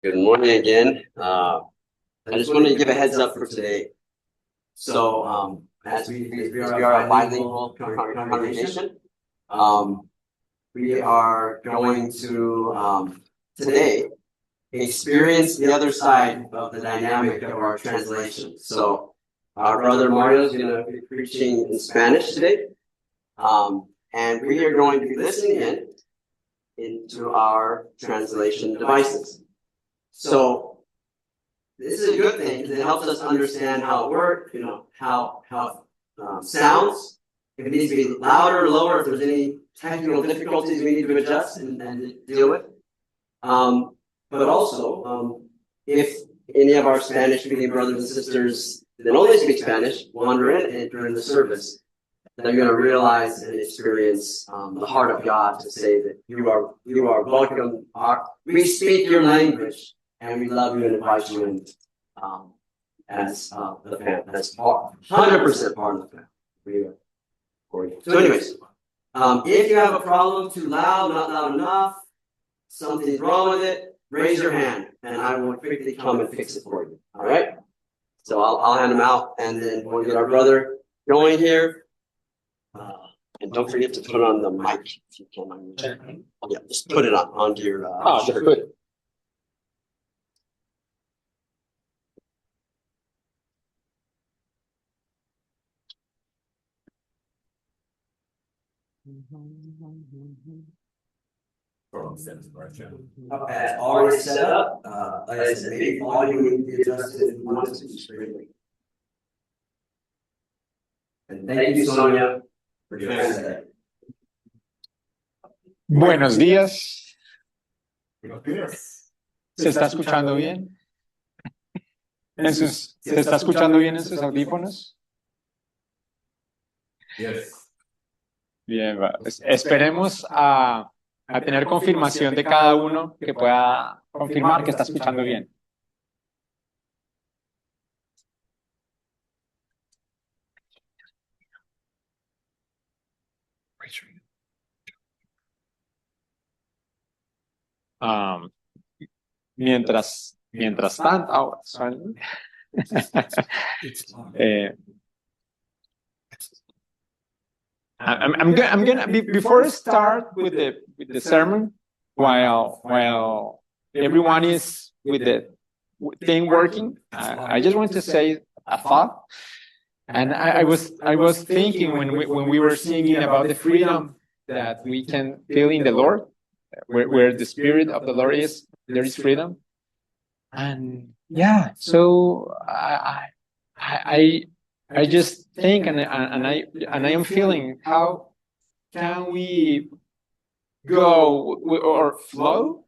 Good morning again. I just wanted to give a heads up for today. So, as we are a bilingual congregation, um, we are going to today experience the other side of the dynamic of our translation. So, our brother Mario is going to be preaching in Spanish today, and we are going to be listening into our translation devices. So this is a good thing because it helps us understand how it works, how sounds, if it needs to be louder or lower, if there's any technical difficulties we need to adjust and deal with. But also, if any of our Spanish-speaking brothers and sisters that only speak Spanish wander in during the service, they're going to realize and experience the heart of God to say that you are welcome. We speak your language, and we love you and invite you in as the family, as 100% part of the family. We are for you. So, anyways, if you have a problem too loud, not loud enough, something's wrong with it, raise your hand, and I will quickly come and fix it for you. All right? So I'll hand them out, and then we'll get our brother going here. And don't forget to put it on the mic if you can. Yeah, just put it onto your shirt. Already set up. Like I said, maybe volume would be adjusted if you wanted to screen. And thank you, Sonia, for translating. Buenos días. ¿Se está escuchando bien? ¿Se está escuchando bien en sus audífonos? Bien, esperemos a tener confirmación de cada uno que pueda confirmar que está escuchando bien. Mientras tanto, I'm gonna before I start with the sermon, while everyone is with the thing working, I just want to say a thought. And I was thinking when we were singing about the freedom that we can feel in the Lord, where the Spirit of the Lord is, there is freedom. And yeah, so I just think and I am feeling, how can we go or flow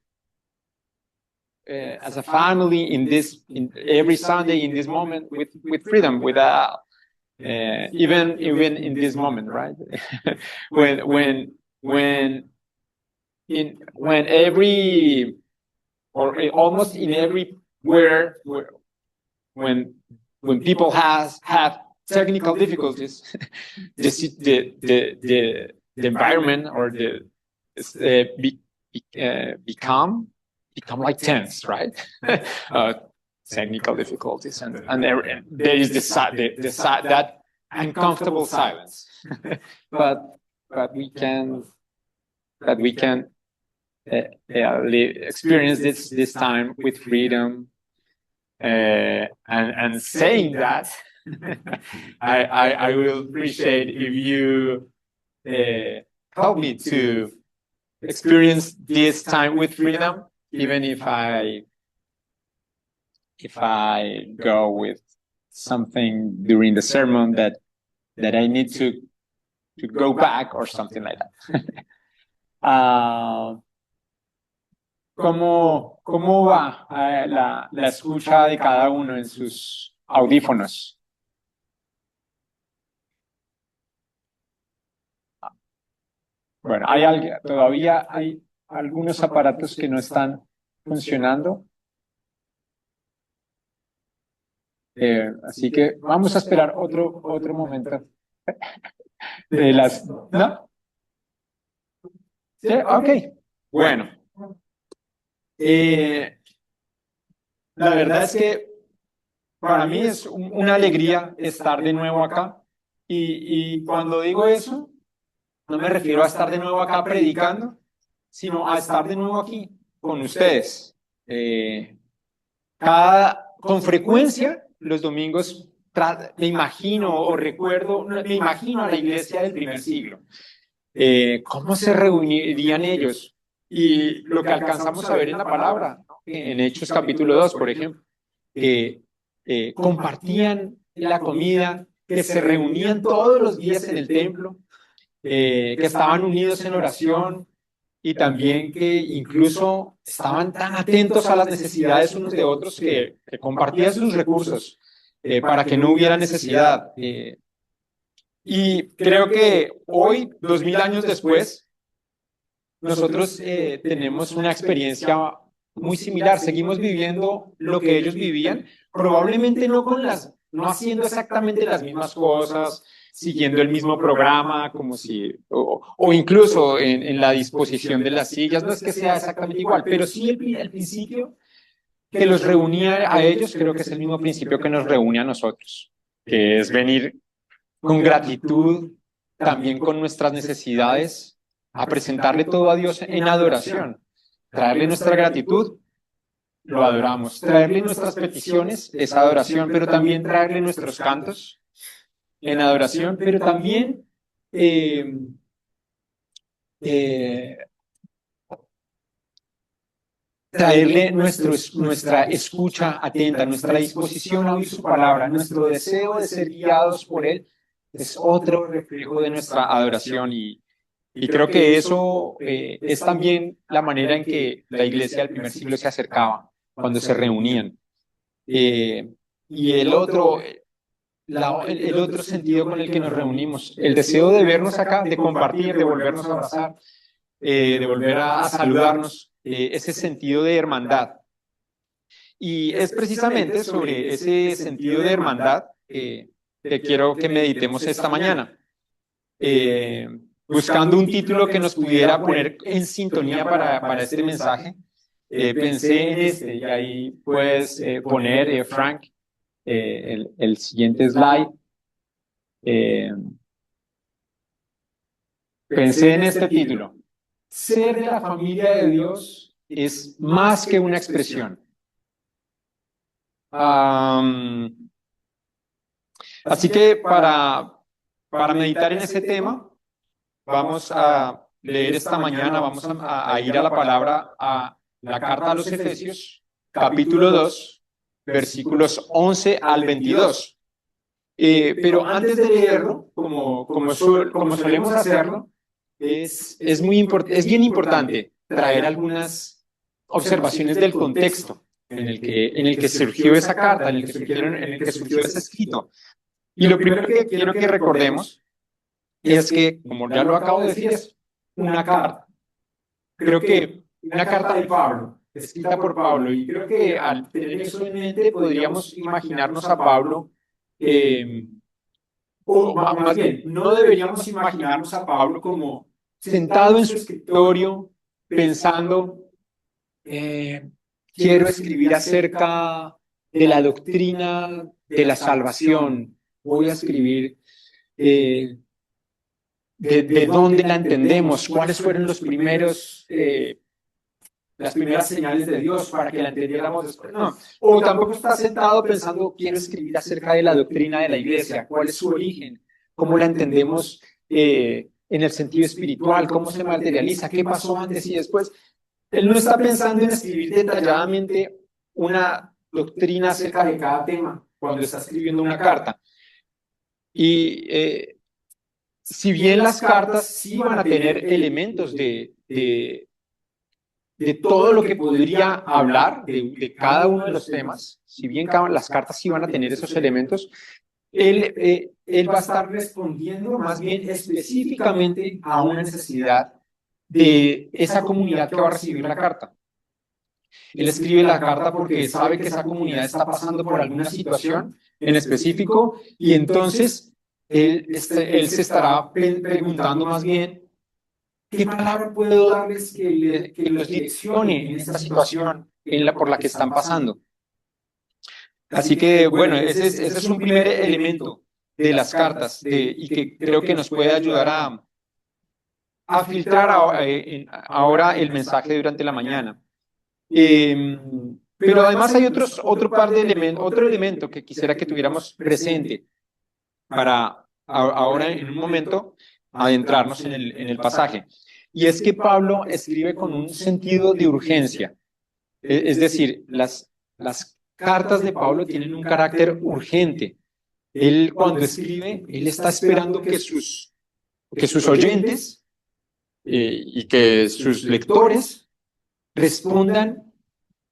as a family in every Sunday in this moment with freedom, without even in this moment, right? when every, or almost in everywhere, when people have technical difficulties, the environment or become like tense, right? Technical difficulties, and there is that uncomfortable silence. but we can experience this time with freedom, and saying that, I will appreciate if you help me to experience this time with freedom, even if I go with something during the sermon that I need to go back or something like that. ¿Cómo va la escucha de cada uno en sus audífonos? Bueno, todavía hay algunos aparatos que no están funcionando. Así que vamos a esperar otro momento. ¿No? ¿Sí? Ok. Bueno. La verdad es que para mí es una alegría estar de nuevo acá. Y cuando digo eso, no me refiero a estar de nuevo acá predicando, sino a estar de nuevo aquí con ustedes. Eh, con frecuencia, los domingos me imagino o recuerdo, me imagino a la iglesia del primer siglo. ¿Cómo se reunirían ellos? Y lo que alcanzamos a ver en la palabra, en Hechos capítulo 2, por ejemplo, que compartían la comida, que se reunían todos los días en el templo, que estaban unidos en oración y también que incluso estaban tan atentos a las necesidades unos de otros que compartían sus recursos para que no hubiera necesidad. Y creo que hoy, 2000 años después, nosotros tenemos una experiencia muy similar. Seguimos viviendo lo que ellos vivían, probablemente no haciendo exactamente las mismas cosas, siguiendo el mismo programa, como si, o incluso en la disposición de las sillas, no es que sea exactamente igual, pero sí el principio que los reunía a ellos, creo que es el mismo principio que nos reúne a nosotros, que es venir con gratitud, también con nuestras necesidades, a presentarle todo a Dios en adoración, traerle nuestra gratitud, lo adoramos, traerle nuestras peticiones es adoración, pero también traerle nuestros cantos en adoración, pero también eh, eh, traerle nuestra escucha atenta, nuestra disposición a oír su palabra, nuestro deseo de ser guiados por Él, es otro reflejo de nuestra adoración y creo que eso es también la manera en que la iglesia del primer siglo se acercaba, cuando se reunían. Y el otro sentido con el que nos reunimos, el deseo de vernos acá, de compartir, de volvernos a abrazar, de volver a saludarnos, ese sentido de hermandad. Y es precisamente sobre ese sentido de hermandad que quiero que meditemos esta mañana. Buscando un título que nos pudiera poner en sintonía para este mensaje, pensé en este, y ahí puedes poner, Frank, el siguiente slide. Pensé en este título. Ser de la familia de Dios es más que una expresión. Así que para meditar en ese tema, vamos a leer esta mañana, vamos a ir a la palabra, a la carta a los Efesios, capítulo 2, versículos 11 al 22. Pero antes de leerlo, como solemos hacerlo, es bien importante traer algunas observaciones del contexto en el que surgió esa carta, en el que surgió ese escrito. Y lo primero que quiero que recordemos es que, como ya lo acabo de decir, es una carta. Creo que una carta de Pablo, escrita por Pablo, y creo que al tener eso en mente podríamos imaginarnos a Pablo, o más bien, no deberíamos imaginarnos a Pablo como sentado en su escritorio pensando, quiero escribir acerca de la doctrina de la salvación, voy a escribir de dónde la entendemos, cuáles fueron las primeras señales de Dios para que la entendiéramos después. No. O tampoco está sentado pensando, quiero escribir acerca de la doctrina de la iglesia, cuál es su origen, cómo la entendemos en el sentido espiritual, cómo se materializa, qué pasó antes y después. Él no está pensando en escribir detalladamente una doctrina acerca de cada tema cuando está escribiendo una carta. Y si bien las cartas sí van a tener elementos de todo lo que podría hablar de cada uno de los temas, si bien las cartas sí van a tener esos elementos, él va a estar respondiendo más bien específicamente a una necesidad de esa comunidad que va a recibir la carta. Él escribe la carta porque sabe que esa comunidad está pasando por alguna situación en específico y entonces él se estará preguntando más bien, ¿qué palabra puedo darles que los direccione en esta situación por la que están pasando? Así que, bueno, ese es un primer elemento de las cartas y que creo que nos puede ayudar a filtrar ahora el mensaje durante la mañana. Pero además hay otro par de elementos, otro elemento que quisiera que tuviéramos presente para ahora en un momento adentrarnos en el pasaje. Y es que Pablo escribe con un sentido de urgencia. Es decir, las cartas de Pablo tienen un carácter urgente. Él cuando escribe, él está esperando que sus oyentes y que sus lectores respondan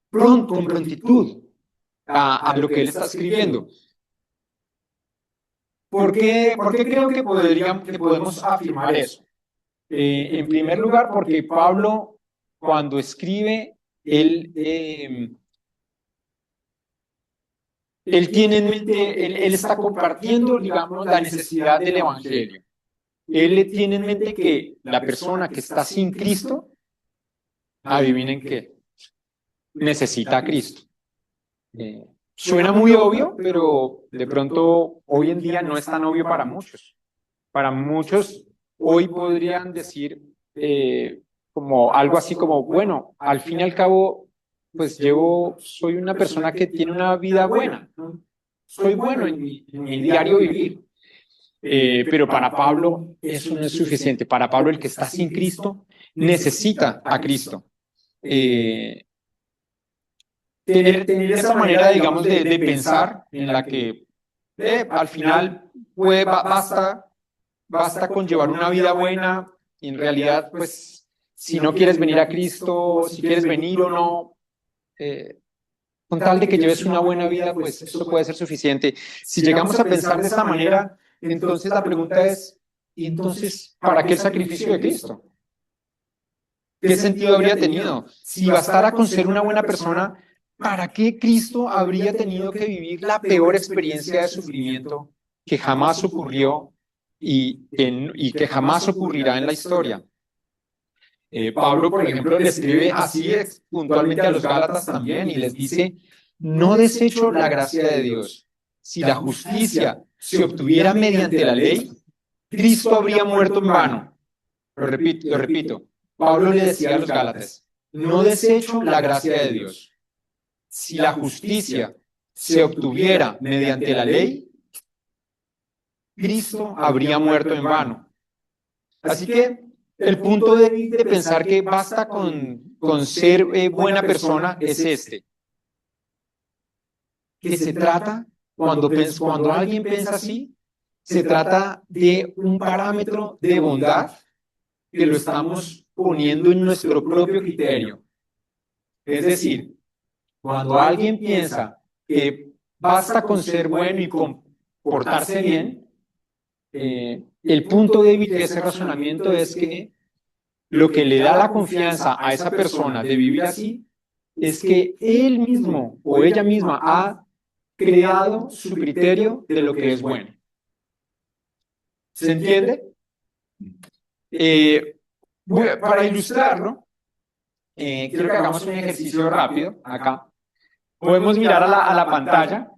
pronto, con prontitud a lo que él está escribiendo. ¿Por qué creo que podemos afirmar eso? En primer lugar, porque Pablo, cuando escribe, él tiene en mente, él está compartiendo, digamos, la necesidad del Evangelio. Él tiene en mente que la persona que está sin Cristo, adivinen qué, necesita a Cristo. Suena muy obvio, pero de pronto hoy en día no es tan obvio para muchos. Para muchos hoy podrían decir como algo así como, bueno, al fin y al cabo, pues soy una persona que tiene una vida buena, ¿no? Soy bueno en mi diario vivir. Pero para Pablo eso no es suficiente. Para Pablo el que está sin Cristo necesita a Cristo. Tener esa manera, digamos, de pensar en la que al final basta con llevar una vida buena y en realidad, pues, si no quieres venir a Cristo, si quieres venir o no, con tal de que lleves una buena vida, pues eso puede ser suficiente. Si llegamos a pensar de esa manera, entonces la pregunta es, ¿y entonces para qué el sacrificio de Cristo? ¿Qué sentido habría tenido? Si bastara con ser una buena persona, ¿para qué Cristo habría tenido que vivir la peor experiencia de sufrimiento que jamás ocurrió y que jamás ocurrirá en la historia? Pablo, por ejemplo, le escribe así puntualmente a los Gálatas también y les dice, no desecho la gracia de Dios. Si la justicia se obtuviera mediante la ley, Cristo habría muerto en vano. Lo repito. Pablo le decía a los Gálatas, no desecho la gracia de Dios. Si la justicia se obtuviera mediante la ley, Cristo habría muerto en vano. Así que el punto de pensar que basta con ser buena persona es este. Que se trata, cuando alguien piensa así, se trata de un parámetro de bondad que lo estamos poniendo en nuestro propio criterio. Es decir, cuando alguien piensa que basta con ser bueno y comportarse bien, el punto débil de ese razonamiento es que lo que le da la confianza a esa persona de vivir así es que él mismo o ella misma ha creado su criterio de lo que es bueno. ¿Se entiende? Para ilustrarlo, quiero que hagamos un ejercicio rápido acá. Podemos mirar a la pantalla.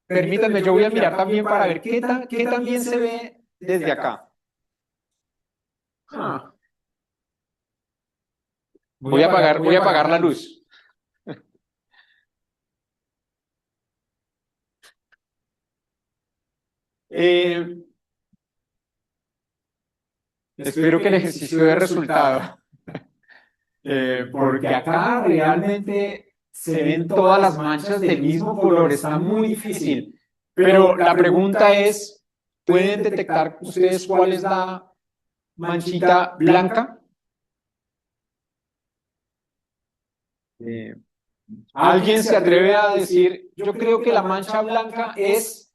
Permítanme, yo voy a mirar también para ver qué tan bien se ve desde acá. Ah. Voy a apagar la luz. Espero que el ejercicio dé resultado. Porque acá realmente se ven todas las manchas del mismo color, está muy difícil. Pero la pregunta es, ¿pueden detectar ustedes cuál es la manchita blanca? ¿Alguien se atreve a decir, yo creo que la mancha blanca es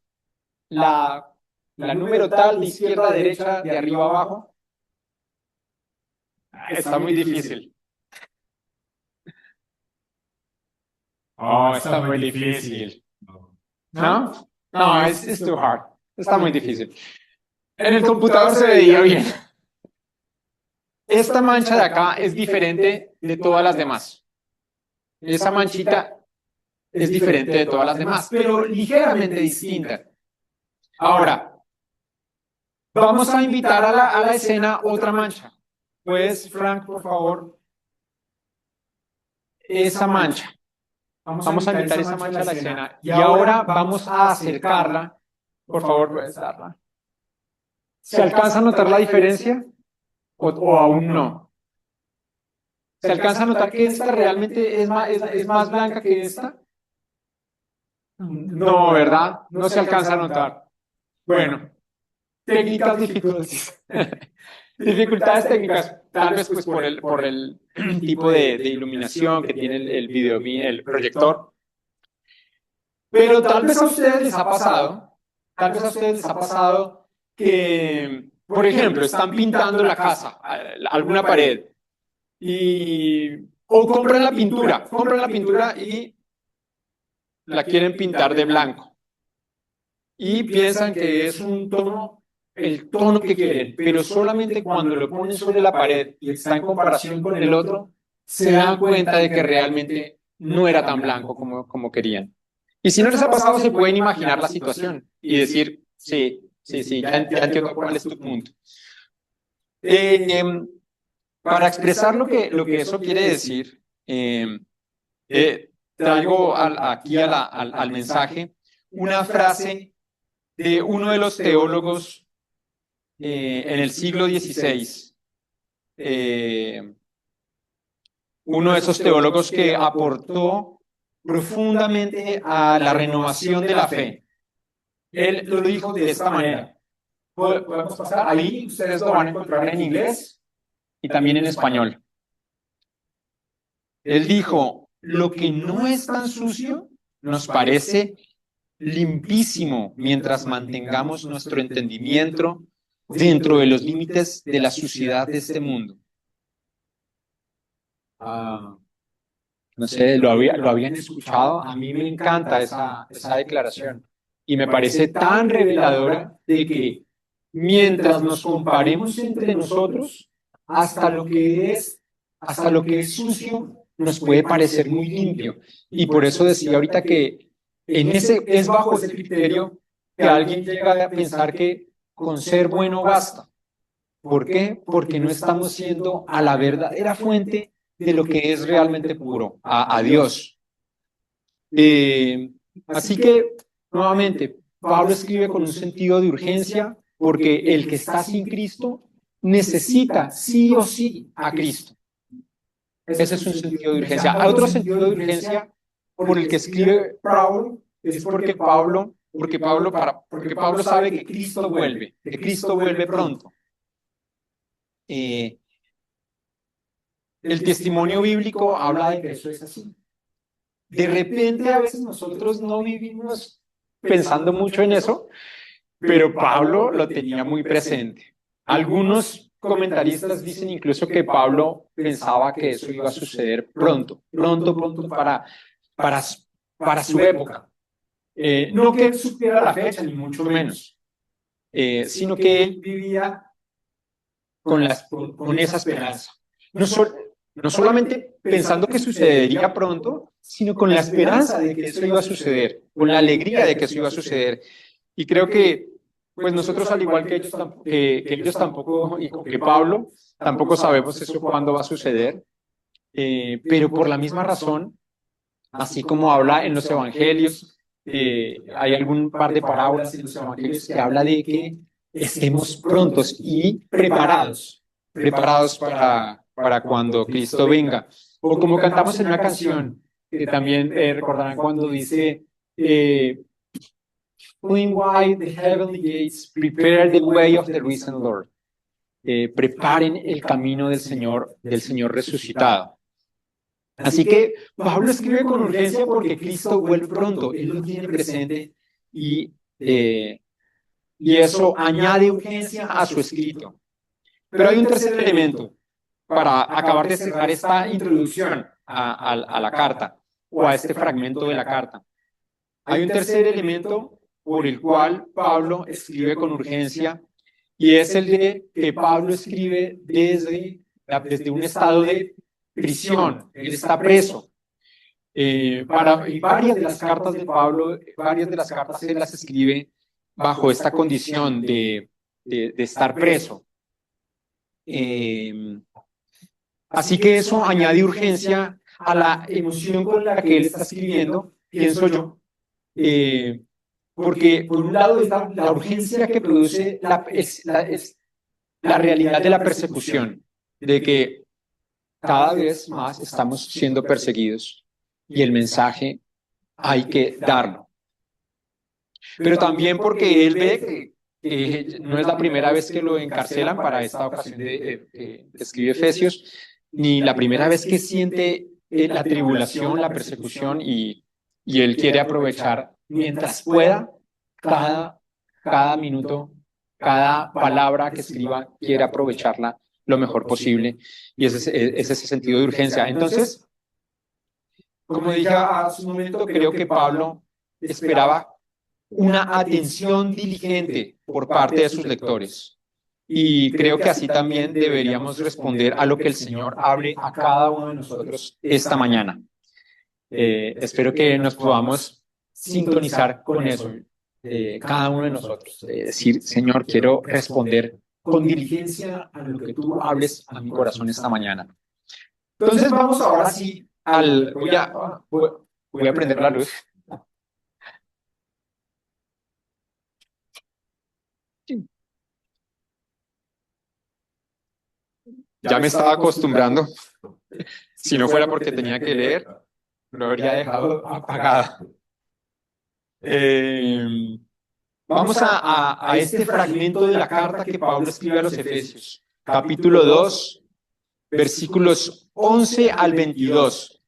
la número tal de izquierda a derecha, de arriba a abajo? Está muy difícil. Oh, está muy difícil. ¿No? No, es too hard. Está muy difícil. En el computador se veía bien. Esta mancha de acá es diferente de todas las demás. Esa manchita es diferente de todas las demás, pero ligeramente distinta. Ahora, vamos a invitar a la escena otra mancha. Pues, Frank, por favor, esa mancha. Vamos a invitar esa mancha a la escena. Y ahora vamos a acercarla. Por favor, puedes darla. ¿Se alcanza a notar la diferencia? ¿O aún no? ¿Se alcanza a notar que esta realmente es más blanca que esta? No, ¿verdad? No se alcanza a notar. Bueno, técnicas dificultades. Dificultades técnicas, tal vez pues por el tipo de iluminación que tiene el proyector. Pero tal vez a ustedes les ha pasado, tal vez a ustedes les ha pasado que, por ejemplo, están pintando la casa, alguna pared, o compran la pintura y la quieren pintar de blanco. Y piensan que es un tono, el tono que quieren, pero solamente cuando lo ponen sobre la pared y está en comparación con el otro, se dan cuenta de que realmente no era tan blanco como querían. Y si no les ha pasado, se pueden imaginar la situación y decir, sí, ya entiendo cuál es tu punto. Para expresar lo que eso quiere decir, traigo aquí al mensaje una frase de uno de los teólogos en el siglo XVI, uno de esos teólogos que aportó profundamente a la renovación de la fe. Él lo dijo de esta manera. Podemos pasar ahí, ustedes lo van a encontrar en inglés y también en español. Él dijo, lo que no es tan sucio nos parece limpísimo mientras mantengamos nuestro entendimiento dentro de los límites de la suciedad de este mundo. No sé, lo habían escuchado. A mí me encanta esa declaración y me parece tan reveladora de que mientras nos comparemos entre nosotros, hasta lo que es sucio nos puede parecer muy limpio. Y por eso decía ahorita que es bajo ese criterio que alguien llega a pensar que con ser bueno basta. ¿Por qué? Porque no estamos siendo a la verdadera fuente de lo que es realmente puro, a Dios. Así que, nuevamente, Pablo escribe con un sentido de urgencia porque el que está sin Cristo necesita sí o sí a Cristo. Ese es un sentido de urgencia. Hay otro sentido de urgencia por el que escribe Pablo, es porque Pablo sabe que Cristo vuelve pronto. El testimonio bíblico habla de que eso es así. De repente a veces nosotros no vivimos pensando mucho en eso, pero Pablo lo tenía muy presente. Algunos comentaristas dicen incluso que Pablo pensaba que eso iba a suceder pronto para su época. No que él supiera la fecha, ni mucho menos, sino que él vivía con esa esperanza. No solamente pensando que sucedería pronto, sino con la esperanza de que eso iba a suceder, con la alegría de que eso iba a suceder. Y creo que, pues nosotros, al igual que ellos tampoco, y que Pablo, tampoco sabemos eso cuándo va a suceder, pero por la misma razón, así como habla en los evangelios, hay algún par de parábolas en los evangelios que habla de que estemos prontos y preparados para cuando Cristo venga. O como cantamos en una canción, que también recordarán cuando dice, "Fling wide the heavenly gates, prepare the way of the risen Lord." Preparen el camino del Señor resucitado. Así que Pablo escribe con urgencia porque Cristo vuelve pronto, Él lo tiene presente y eso añade urgencia a su escrito. Pero hay un tercer elemento para acabar de cerrar esta introducción a la carta o a este fragmento de la carta. Hay un tercer elemento por el cual Pablo escribe con urgencia y es el de que Pablo escribe desde un estado de prisión. Él está preso. Y varias de las cartas de Pablo, varias de las cartas él las escribe bajo esta condición de estar preso. Así que eso añade urgencia a la emoción con la que él está escribiendo, pienso yo, porque por un lado es la urgencia que produce es la realidad de la persecución, de que cada vez más estamos siendo perseguidos y el mensaje hay que darlo. Pero también porque él ve que no es la primera vez que lo encarcelan para esta ocasión de escribe Efesios, ni la primera vez que siente la tribulación, la persecución, y él quiere aprovechar mientras pueda cada minuto, cada palabra que escriba, quiere aprovecharla lo mejor posible, y es ese sentido de urgencia. Entonces, como dije hace un momento, creo que Pablo esperaba una atención diligente por parte de sus lectores. Y creo que así también deberíamos responder a lo que el Señor hable a cada uno de nosotros esta mañana. Espero que nos podamos sintonizar con eso, cada uno de nosotros. Decir, Señor, quiero responder con diligencia a lo que tú hables a mi corazón esta mañana. Entonces vamos ahora sí voy a prender la luz. Ya me estaba acostumbrando. Si no fuera porque tenía que leer, lo habría dejado apagado. Vamos a este fragmento de la carta que Pablo escribe a los Efesios, capítulo 2, versículos 11 al 22.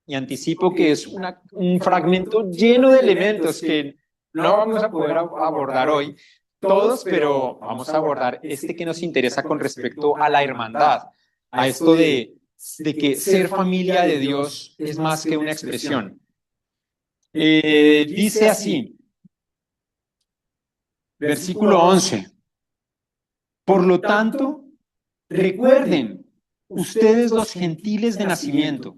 Y anticipo que es un fragmento lleno de elementos que no vamos a poder abordar hoy todos, pero vamos a abordar este que nos interesa con respecto a la hermandad, a esto de que ser familia de Dios es más que una expresión. Dice así, versículo 11. Por lo tanto, recuerden, ustedes los gentiles de nacimiento,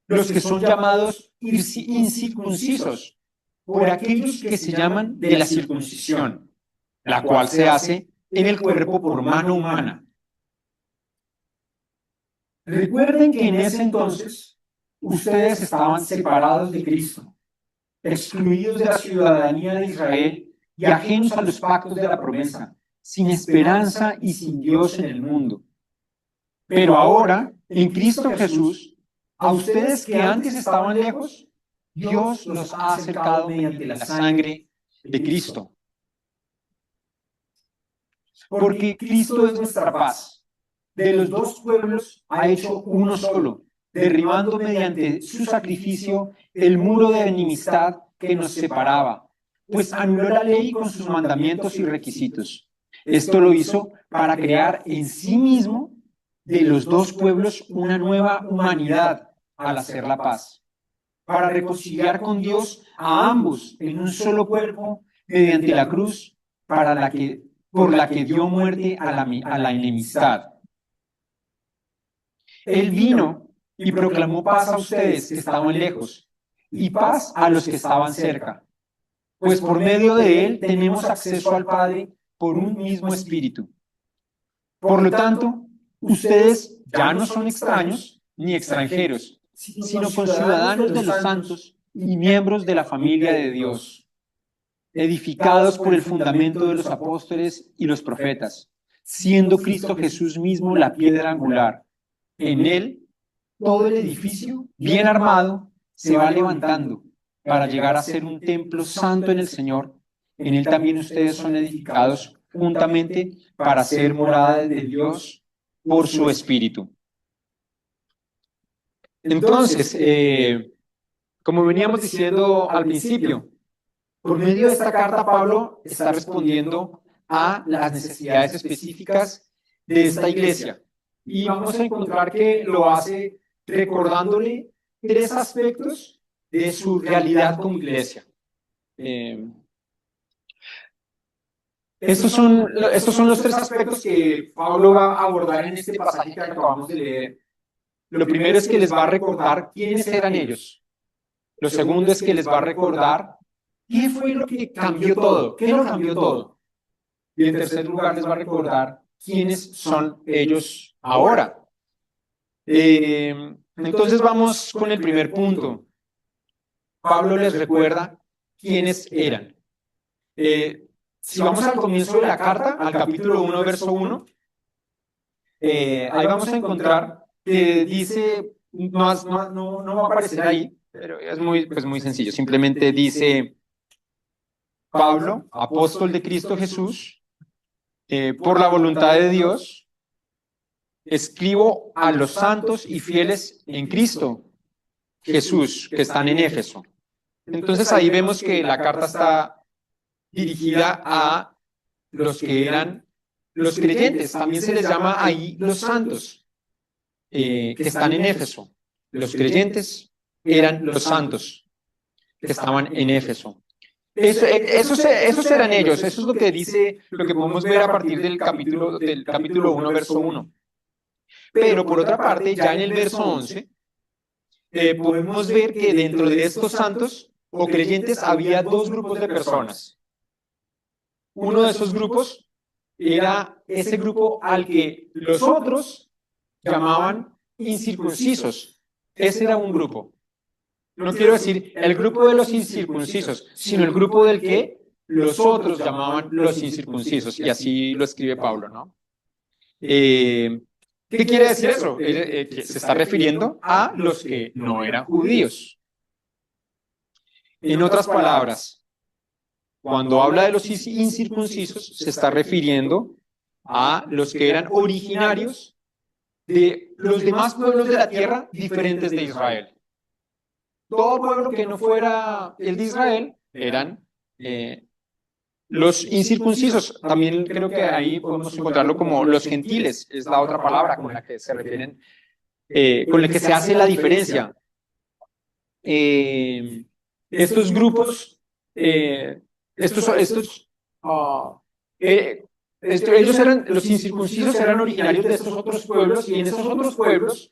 los que son llamados incircuncisos, por aquellos que se llaman de la circuncisión, la cual se hace en el cuerpo por mano humana. Recuerden que en ese entonces ustedes estaban separados de Cristo, excluidos de la ciudadanía de Israel y ajenos a los pactos de la promesa, sin esperanza y sin Dios en el mundo. Pero ahora, en Cristo Jesús, a ustedes que antes estaban lejos, Dios los ha acercado mediante la sangre de Cristo. Porque Cristo es nuestra paz. De los dos pueblos ha hecho uno solo, derribando mediante su sacrificio el muro de enemistad que nos separaba, pues anuló la ley con sus mandamientos y requisitos. Esto lo hizo para crear en sí mismo de los dos pueblos una nueva humanidad al hacer la paz, para reconciliar con Dios a ambos en un solo cuerpo mediante la cruz por la que dio muerte a la enemistad. Él vino y proclamó paz a ustedes que estaban lejos y paz a los que estaban cerca, pues por medio de él tenemos acceso al Padre por un mismo espíritu. Por lo tanto, ustedes ya no son extraños ni extranjeros, sino conciudadanos de los santos y miembros de la familia de Dios, edificados por el fundamento de los apóstoles y los profetas, siendo Cristo Jesús mismo la piedra angular. En él, todo el edificio, bien armado, se va levantando para llegar a ser un templo santo en el Señor. En él también ustedes son edificados juntamente para ser morada de Dios por su Espíritu. Entonces, como veníamos diciendo al principio, por medio de esta carta Pablo está respondiendo a las necesidades específicas de esta iglesia. Y vamos a encontrar que lo hace recordándole tres aspectos de su realidad como iglesia. Estos son los tres aspectos que Pablo va a abordar en este pasaje que acabamos de leer. Lo primero es que les va a recordar quiénes eran ellos. Lo segundo es que les va a recordar qué fue lo que cambió todo, qué lo cambió todo. Y en tercer lugar les va a recordar quiénes son ellos ahora. Entonces vamos con el primer punto. Pablo les recuerda quiénes eran. Si vamos al comienzo de la carta, al capítulo 1, verso 1, ahí vamos a encontrar que dice, no va a aparecer ahí, pero es muy sencillo. Simplemente dice, Pablo, apóstol de Cristo Jesús, por la voluntad de Dios, escribo a los santos y fieles en Cristo Jesús que están en Éfeso. Entonces ahí vemos que la carta está dirigida a los que eran los creyentes. También se les llama ahí los santos que están en Éfeso. Los creyentes eran los santos que estaban en Éfeso. Esos eran ellos. Eso es lo que dice, lo que podemos ver a partir del capítulo 1, verso 1. Pero por otra parte, ya en el verso 11, podemos ver que dentro de estos santos o creyentes había dos grupos de personas. Uno de esos grupos era ese grupo al que los otros llamaban incircuncisos. Ese era un grupo. No quiero decir el grupo de los incircuncisos, sino el grupo del que los otros llamaban los incircuncisos. Y así lo escribe Pablo, ¿no? ¿Qué quiere decir eso? Que se está refiriendo a los que no eran judíos. En otras palabras, cuando habla de los incircuncisos, se está refiriendo a los que eran originarios de los demás pueblos de la tierra diferentes de Israel. Todo pueblo que no fuera el de Israel eran los incircuncisos. También creo que ahí podemos encontrarlo como los gentiles, es la otra palabra con la que se refieren, con la que se hace la diferencia. Estos grupos, ellos eran, los incircuncisos eran originarios de estos otros pueblos y en esos otros pueblos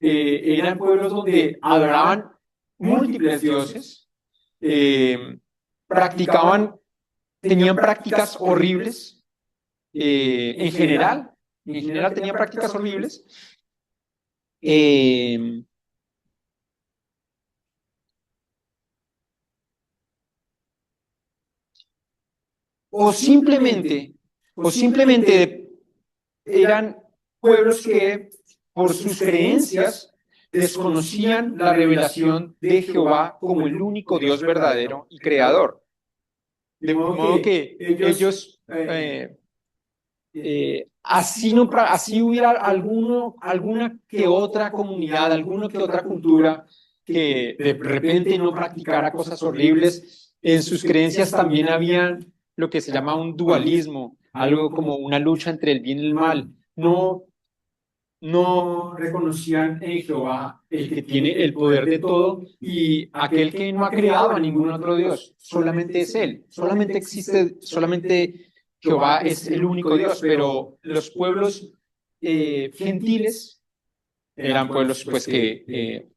eran pueblos donde adoraban múltiples dioses, tenían prácticas horribles, en general tenían prácticas horribles. O simplemente eran pueblos que por sus creencias desconocían la revelación de Jehová como el único Dios verdadero y creador. De modo que ellos, así hubiera alguna que otra comunidad, alguna que otra cultura que de repente no practicara cosas horribles, en sus creencias también había lo que se llama un dualismo, algo como una lucha entre el bien y el mal. No reconocían en Jehová el que tiene el poder de todo y aquel que no ha creado a ningún otro Dios, solamente es Él, solamente Jehová es el único Dios, pero los pueblos gentiles eran pueblos pues que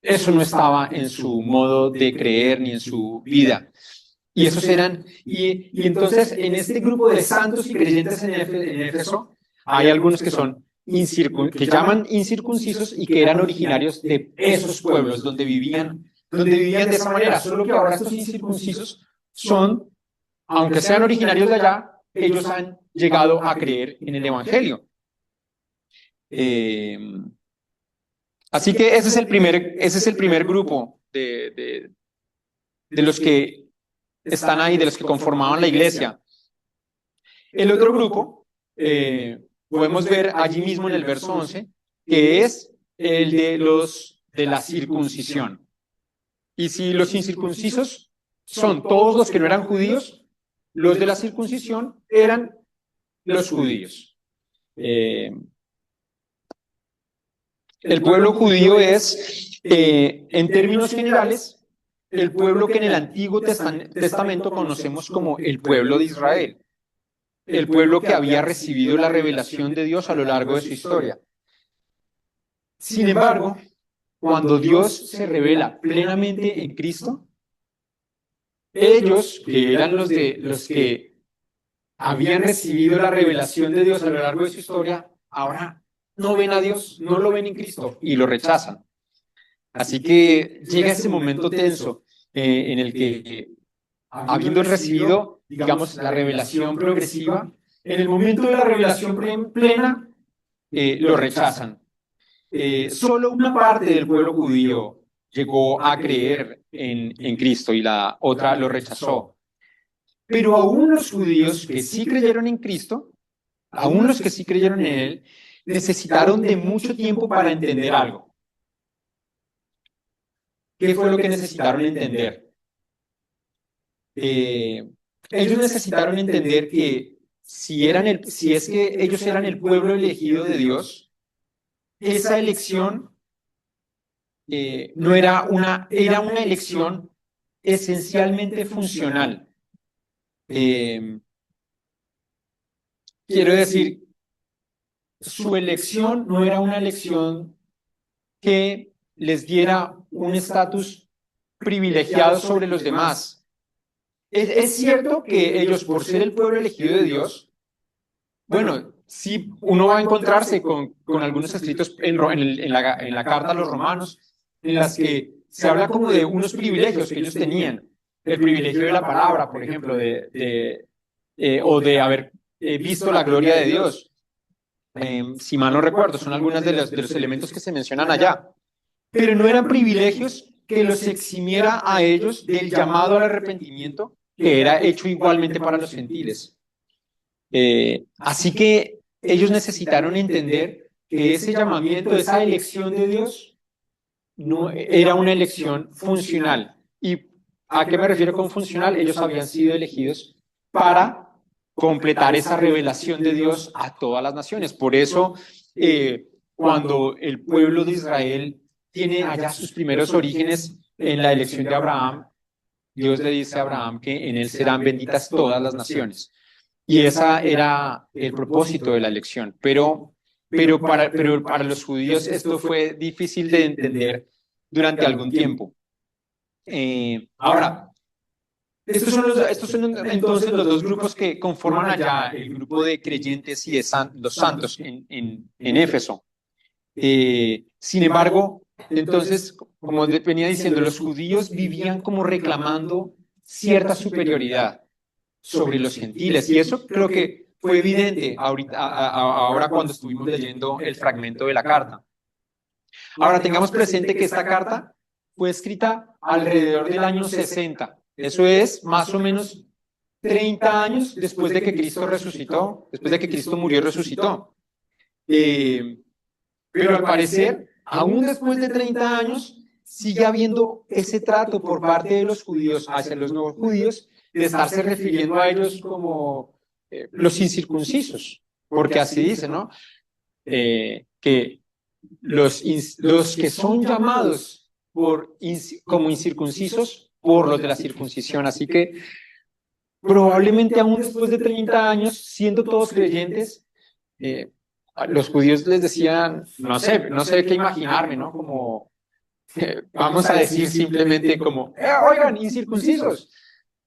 eso no estaba en su modo de creer ni en su vida. Y esos eran, y entonces en este grupo de santos y creyentes en Éfeso hay algunos que son que llaman incircuncisos y que eran originarios de esos pueblos donde vivían de esa manera, solo que ahora estos incircuncisos son, aunque sean originarios de allá, ellos han llegado a creer en el Evangelio. Así que ese es el primer grupo de los que están ahí, de los que conformaban la iglesia. El otro grupo, podemos ver allí mismo en el verso 11, que es el de la circuncisión. Y si los incircuncisos son todos los que no eran judíos, los de la circuncisión eran los judíos. El pueblo judío es, en términos generales, el pueblo que en el Antiguo Testamento conocemos como el pueblo de Israel, el pueblo que había recibido la revelación de Dios a lo largo de su historia. Sin embargo, cuando Dios se revela plenamente en Cristo, ellos, que eran los que habían recibido la revelación de Dios a lo largo de su historia, ahora no ven a Dios, no lo ven en Cristo y lo rechazan. Así que llega ese momento tenso en el que, habiendo recibido, digamos, la revelación progresiva, en el momento de la revelación plena, lo rechazan. Solo una parte del pueblo judío llegó a creer en Cristo y la otra lo rechazó. Pero aún los judíos que sí creyeron en Cristo, aún los que sí creyeron en Él, necesitaron de mucho tiempo para entender algo. ¿Qué fue lo que necesitaron entender? Ellos necesitaron entender que si es que ellos eran el pueblo elegido de Dios, esa elección no era una elección esencialmente funcional. Quiero decir, su elección no era una elección que les diera un estatus privilegiado sobre los demás. Es cierto que ellos, por ser el pueblo elegido de Dios, bueno, sí, uno va a encontrarse con algunos escritos en la carta a los romanos, en las que se habla como de unos privilegios que ellos tenían. El privilegio de la palabra, por ejemplo, o de haber visto la gloria de Dios. Si mal no recuerdo, son algunos de los elementos que se mencionan allá. Pero no eran privilegios que los eximiera a ellos del llamado al arrepentimiento que era hecho igualmente para los gentiles. Así que ellos necesitaron entender que ese llamamiento, esa elección de Dios, no era una elección funcional. ¿Y a qué me refiero con funcional? Ellos habían sido elegidos para completar esa revelación de Dios a todas las naciones. Por eso, cuando el pueblo de Israel tiene allá sus primeros orígenes en la elección de Abraham, Dios le dice a Abraham que en él serán benditas todas las naciones. Y ese era el propósito de la elección. Pero para los judíos esto fue difícil de entender durante algún tiempo. Ahora, estos son entonces los dos grupos que conforman allá el grupo de creyentes y de los santos en Éfeso. Sin embargo, entonces, como venía diciendo, los judíos vivían como reclamando cierta superioridad sobre los gentiles. Y eso creo que fue evidente ahora cuando estuvimos leyendo el fragmento de la carta. Ahora tengamos presente que esta carta fue escrita alrededor del año 60. Eso es más o menos 30 años después de que Cristo resucitó, después de que Cristo murió y resucitó. Pero al parecer, aún después de 30 años, sigue habiendo ese trato por parte de los judíos hacia los nuevos judíos de estarse refiriendo a ellos como los incircuncisos, porque así dice, ¿no? Que los que son llamados como incircuncisos por los de la circuncisión. Así que probablemente aún después de 30 años, siendo todos creyentes, los judíos les decían, no sé qué imaginarme, ¿no? Como, vamos a decir simplemente como, oigan, incircuncisos.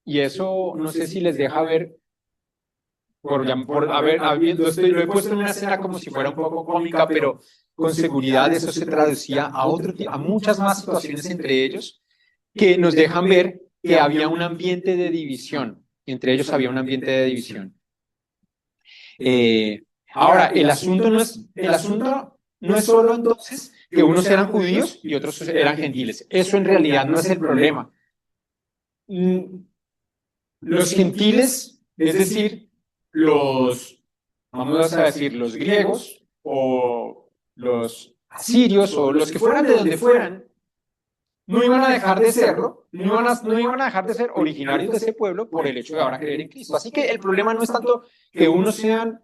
Y eso no sé si les deja ver, lo he puesto en una escena como si fuera un poco cómica, pero con seguridad eso se traducía a muchas más situaciones entre ellos que nos dejan ver que había un ambiente de división. Entre ellos había un ambiente de división. Ahora, el asunto no es solo entonces que unos eran judíos y otros eran gentiles. Eso en realidad no es el problema. Los gentiles, es decir, vamos a decir, los griegos o los asirios o los que fueran de donde fueran, no iban a dejar de serlo, no iban a dejar de ser originarios de ese pueblo por el hecho de ahora creer en Cristo. Así que el problema no es tanto que unos sean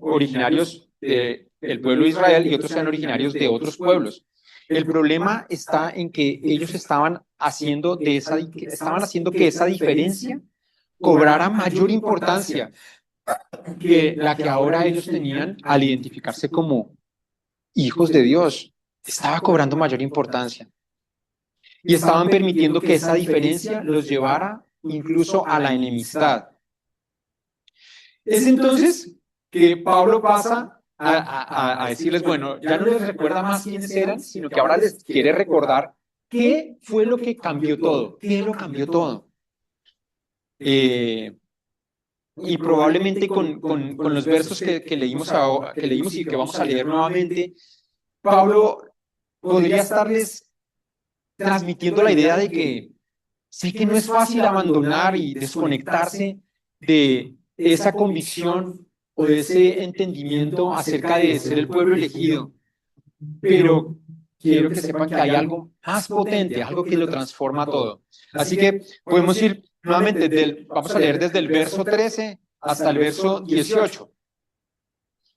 originarios del pueblo de Israel y otros sean originarios de otros pueblos. El problema está en que ellos estaban haciendo que esa diferencia cobrara mayor importancia que la que ahora ellos tenían al identificarse como hijos de Dios, estaba cobrando mayor importancia. Y estaban permitiendo que esa diferencia los llevara incluso a la enemistad. Es entonces que Pablo pasa a decirles, bueno, ya no les recuerda más quiénes eran, sino que ahora les quiere recordar qué fue lo que cambió todo, qué lo cambió todo. Y probablemente con los versos que leímos que leímos y que vamos a leer nuevamente, Pablo podría estarles transmitiendo la idea de que sé que no es fácil abandonar y desconectarse de esa convicción o de ese entendimiento acerca de ser el pueblo elegido, pero quiero que sepan que hay algo más potente, algo que lo transforma todo. Así que podemos ir nuevamente, vamos a leer desde el verso 13 hasta el verso 18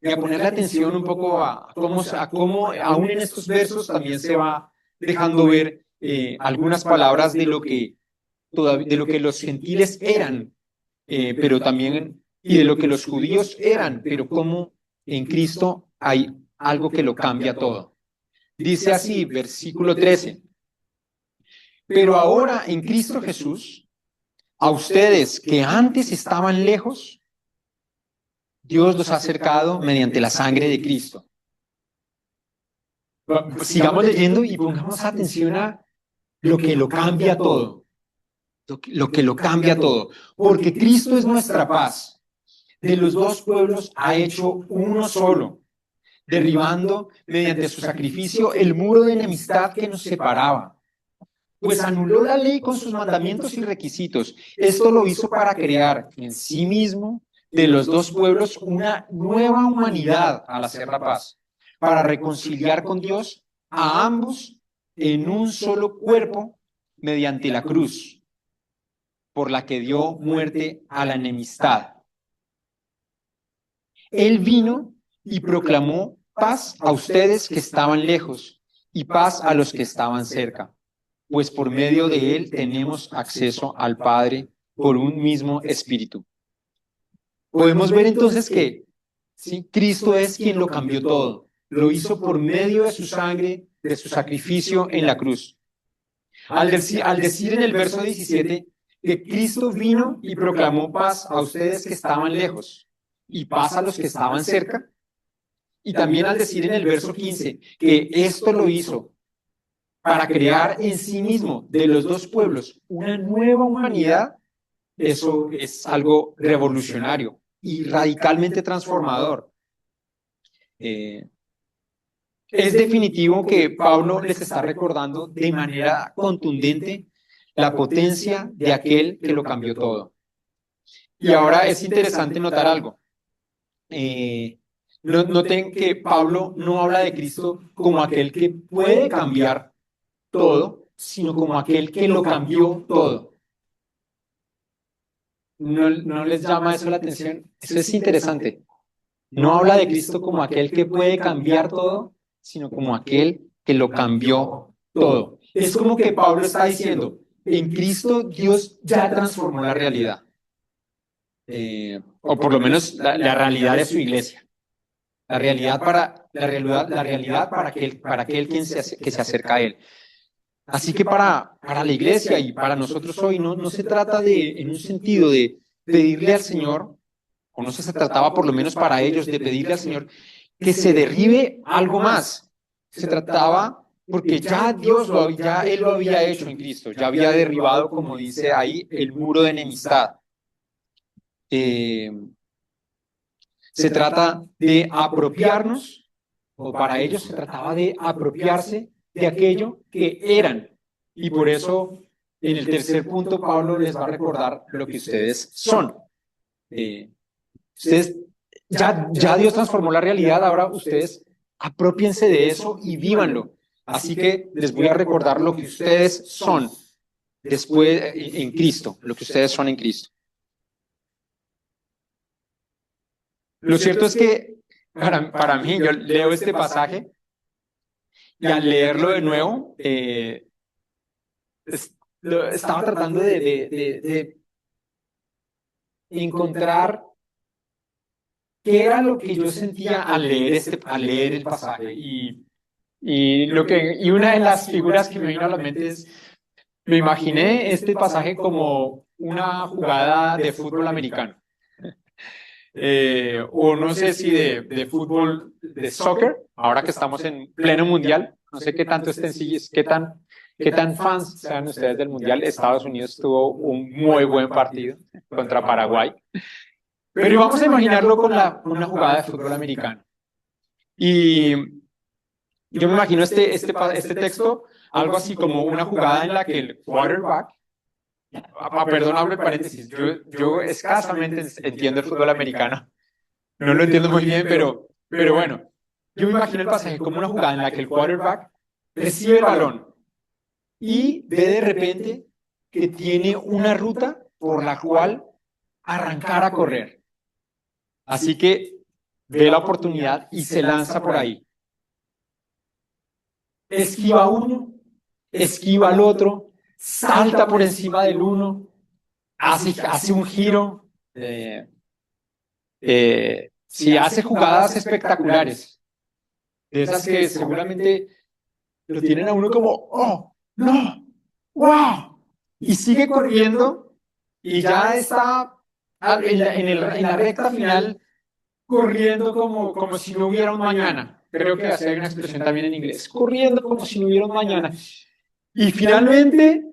y a ponerle atención un poco a cómo aún en estos versos también se va dejando ver algunas palabras de lo que los gentiles eran, pero también, y de lo que los judíos eran, pero cómo en Cristo hay algo que lo cambia todo. Dice así, versículo 13, pero ahora en Cristo Jesús, a ustedes que antes estaban lejos, Dios los ha acercado mediante la sangre de Cristo. Sigamos leyendo y pongamos atención a lo que lo cambia todo. Lo que lo cambia todo. Porque Cristo es nuestra paz. De los dos pueblos ha hecho uno solo, derribando mediante su sacrificio el muro de enemistad que nos separaba. Pues anuló la ley con sus mandamientos y requisitos. Esto lo hizo para crear en sí mismo de los dos pueblos una nueva humanidad al hacer la paz, para reconciliar con Dios a ambos en un solo cuerpo mediante la cruz, por la que dio muerte a la enemistad. Él vino y proclamó paz a ustedes que estaban lejos y paz a los que estaban cerca, pues por medio de él tenemos acceso al Padre por un mismo espíritu. Podemos ver entonces que ¿sí? Cristo es quien lo cambió todo. Lo hizo por medio de su sangre, de su sacrificio en la cruz. Al decir en el verso 17 que Cristo vino y proclamó paz a ustedes que estaban lejos y paz a los que estaban cerca, y también al decir en el verso 15 que esto lo hizo para crear en sí mismo de los dos pueblos una nueva humanidad, eso es algo revolucionario y radicalmente transformador. Es definitivo que Pablo les está recordando de manera contundente la potencia de aquel que lo cambió todo. Y ahora es interesante notar algo. Noten que Pablo no habla de Cristo como aquel que puede cambiar todo, sino como aquel que lo cambió todo. ¿No les llama eso la atención? Eso es interesante. No habla de Cristo como aquel que puede cambiar todo, sino como aquel que lo cambió todo. Es como que Pablo está diciendo, en Cristo Dios ya transformó la realidad. O por lo menos la realidad de su iglesia. La realidad para aquel que se acerca a él. Así que para la iglesia y para nosotros hoy no se trata en un sentido de pedirle al Señor, o no se trataba por lo menos para ellos de pedirle al Señor que se derribe algo más. Se trataba porque ya ya Él lo había hecho en Cristo, ya había derribado, como dice ahí, el muro de enemistad. Se trata de apropiarnos, o para ellos se trataba de apropiarse de aquello que eran. Y por eso, en el tercer punto, Pablo les va a recordar lo que ustedes son. Ustedes, ya Dios transformó la realidad, ahora ustedes apropiense de eso y vívanlo. Así que les voy a recordar lo que ustedes son después en Cristo, lo que ustedes son en Cristo. Lo cierto es que para mí, yo leo este pasaje y al leerlo de nuevo, estaba tratando de encontrar qué era lo que yo sentía al leer el pasaje. Y una de las figuras que me vino a la mente es, me imaginé este pasaje como una jugada de fútbol americano. O no sé si de fútbol, de soccer, ahora que estamos en pleno mundial, no sé qué tanto estén, qué tan fans sean ustedes del mundial. Estados Unidos tuvo un muy buen partido contra Paraguay, pero vamos a imaginarlo con una jugada de fútbol americano. Y yo me imagino este texto, algo así como una jugada en la que el quarterback, perdón, abro el paréntesis, yo escasamente entiendo el fútbol americano, no lo entiendo muy bien, pero bueno, yo me imagino el pasaje como una jugada en la que el quarterback recibe el balón y ve de repente que tiene una ruta por la cual arrancar a correr. Así que ve la oportunidad y se lanza por ahí. Esquiva uno, esquiva al otro, salta por encima del uno, hace un giro. Sí, hace jugadas espectaculares, de esas que seguramente lo tienen a uno como, oh, no, wow, y sigue corriendo y ya está en la recta final corriendo como si no hubiera un mañana. Creo que hace una expresión también en inglés, corriendo como si no hubiera un mañana. Y finalmente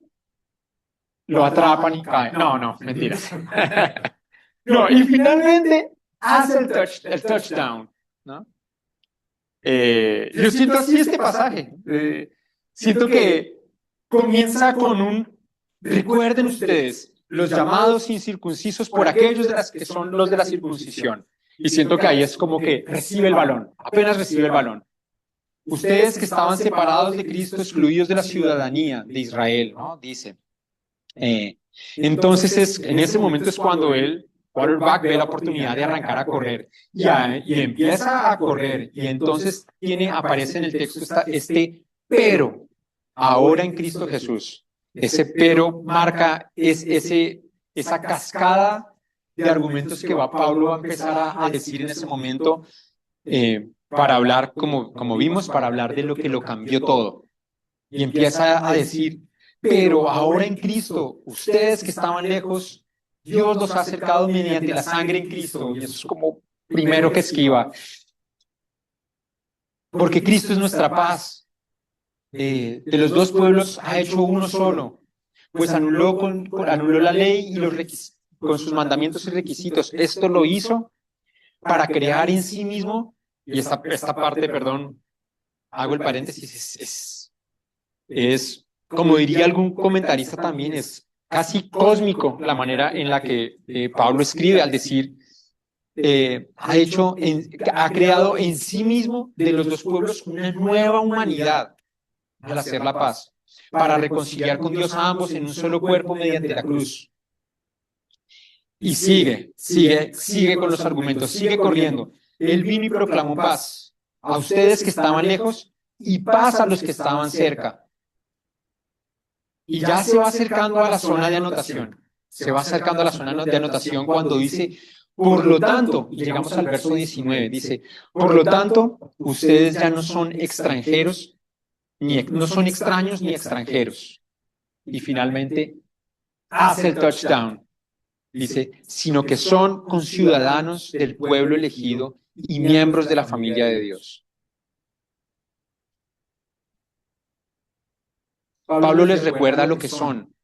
lo atrapan y cae. No, no, mentiras. No, y finalmente hace el touchdown, ¿no? Yo siento así este pasaje. Siento que comienza con recuerden ustedes, los llamados incircuncisos por aquellos de las que son los de la circuncisión. Y siento que ahí es como que recibe el balón, apenas recibe el balón. Ustedes que estaban separados de Cristo, excluidos de la ciudadanía de Israel, ¿no? Dice. Entonces en ese momento es cuando el quarterback ve la oportunidad de arrancar a correr y empieza a correr y entonces aparece en el texto pero ahora en Cristo Jesús. Ese pero marca esa cascada de argumentos que Pablo va a empezar a decir en ese momento para hablar, como vimos, para hablar de lo que lo cambió todo. Y empieza a decir, pero ahora en Cristo, ustedes que estaban lejos, Dios los ha acercado mediante la sangre en Cristo. Y eso es como primero que esquiva. Porque Cristo es nuestra paz. De los dos pueblos ha hecho uno solo. Pues anuló la ley y con sus mandamientos y requisitos. Esto lo hizo para crear en sí mismo, y esta parte, perdón, hago el paréntesis, es, como diría algún comentarista también, es casi cósmico la manera en la que Pablo escribe al decir, ha creado en sí mismo de los dos pueblos una nueva humanidad al hacer la paz, para reconciliar con Dios a ambos en un solo cuerpo mediante la cruz. Y sigue con los argumentos, sigue corriendo. Él vino y proclamó paz a ustedes que estaban lejos y paz a los que estaban cerca. Y ya se va acercando a la zona de anotación. Se va acercando a la zona de anotación cuando dice, por lo tanto, y llegamos al verso 19, dice, por lo tanto, ustedes ya no son extranjeros, no son extraños ni extranjeros. Y finalmente, hace el touchdown. Dice, sino que son conciudadanos del pueblo elegido y miembros de la familia de Dios. Pablo les recuerda lo que son.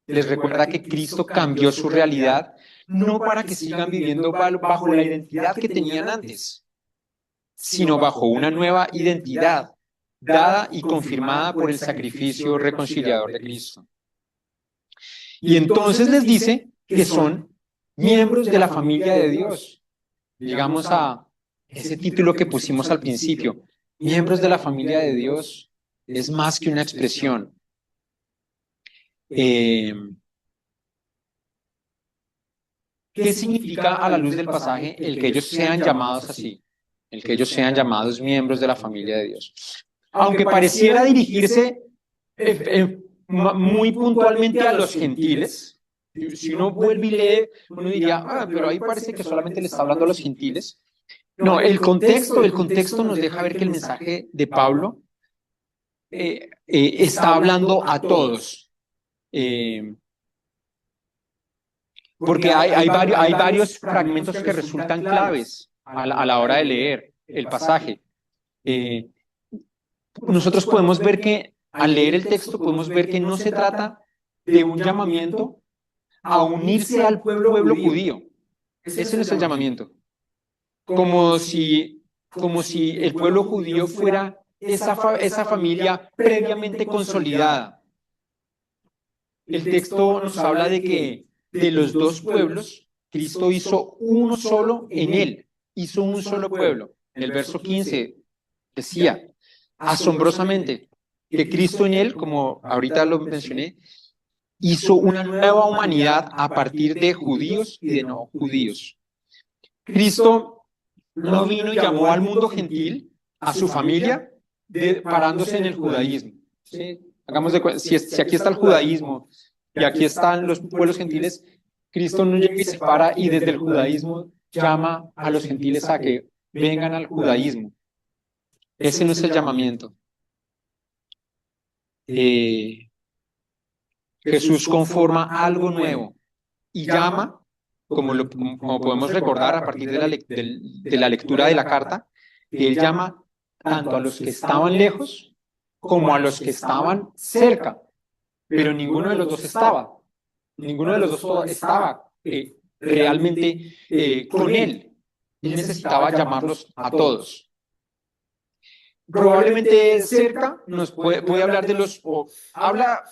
Les recuerda que Cristo cambió su realidad, no para que sigan viviendo bajo la identidad que tenían antes, sino bajo una nueva identidad, dada y confirmada por el sacrificio reconciliador de Cristo. Y entonces les dice que son miembros de la familia de Dios. Llegamos a ese título que pusimos al principio. Miembros de la familia de Dios es más que una expresión. ¿Qué significa a la luz del pasaje el que ellos sean llamados así? El que ellos sean llamados miembros de la familia de Dios. Aunque pareciera dirigirse muy puntualmente a los gentiles, Si uno vuelve y lee, uno diría, pero ahí parece que solamente le está hablando a los gentiles. No, el contexto nos deja ver que el mensaje de Pablo está hablando a todos. Porque hay varios fragmentos que resultan claves a la hora de leer el pasaje. Nosotros podemos ver que al leer el texto podemos ver que no se trata de un llamamiento a unirse al pueblo judío. Ese no es el llamamiento. Como si el pueblo judío fuera esa familia previamente consolidada. El texto nos habla de que de los dos pueblos, Cristo hizo uno solo en él, hizo un solo pueblo. El verso 15 decía, asombrosamente, que Cristo en él, como ahorita lo mencioné, hizo una nueva humanidad a partir de judíos y de no judíos. Cristo no vino y llamó al mundo gentil, a su familia, parándose en el judaísmo. ¿Sí? Hagamos de cuenta, si aquí está el judaísmo y aquí están los pueblos gentiles, Cristo no llega y se para y desde el judaísmo llama a los gentiles a que vengan al judaísmo. Ese no es el llamamiento. Jesús conforma algo nuevo y llama, como podemos recordar a partir de la lectura de la carta, Él llama tanto a los que estaban lejos como a los que estaban cerca, pero ninguno de los dos estaba. Ninguno de los dos estaba realmente con Él. Él necesitaba llamarlos a todos. Probablemente cerca nos puede hablar de los, o habla,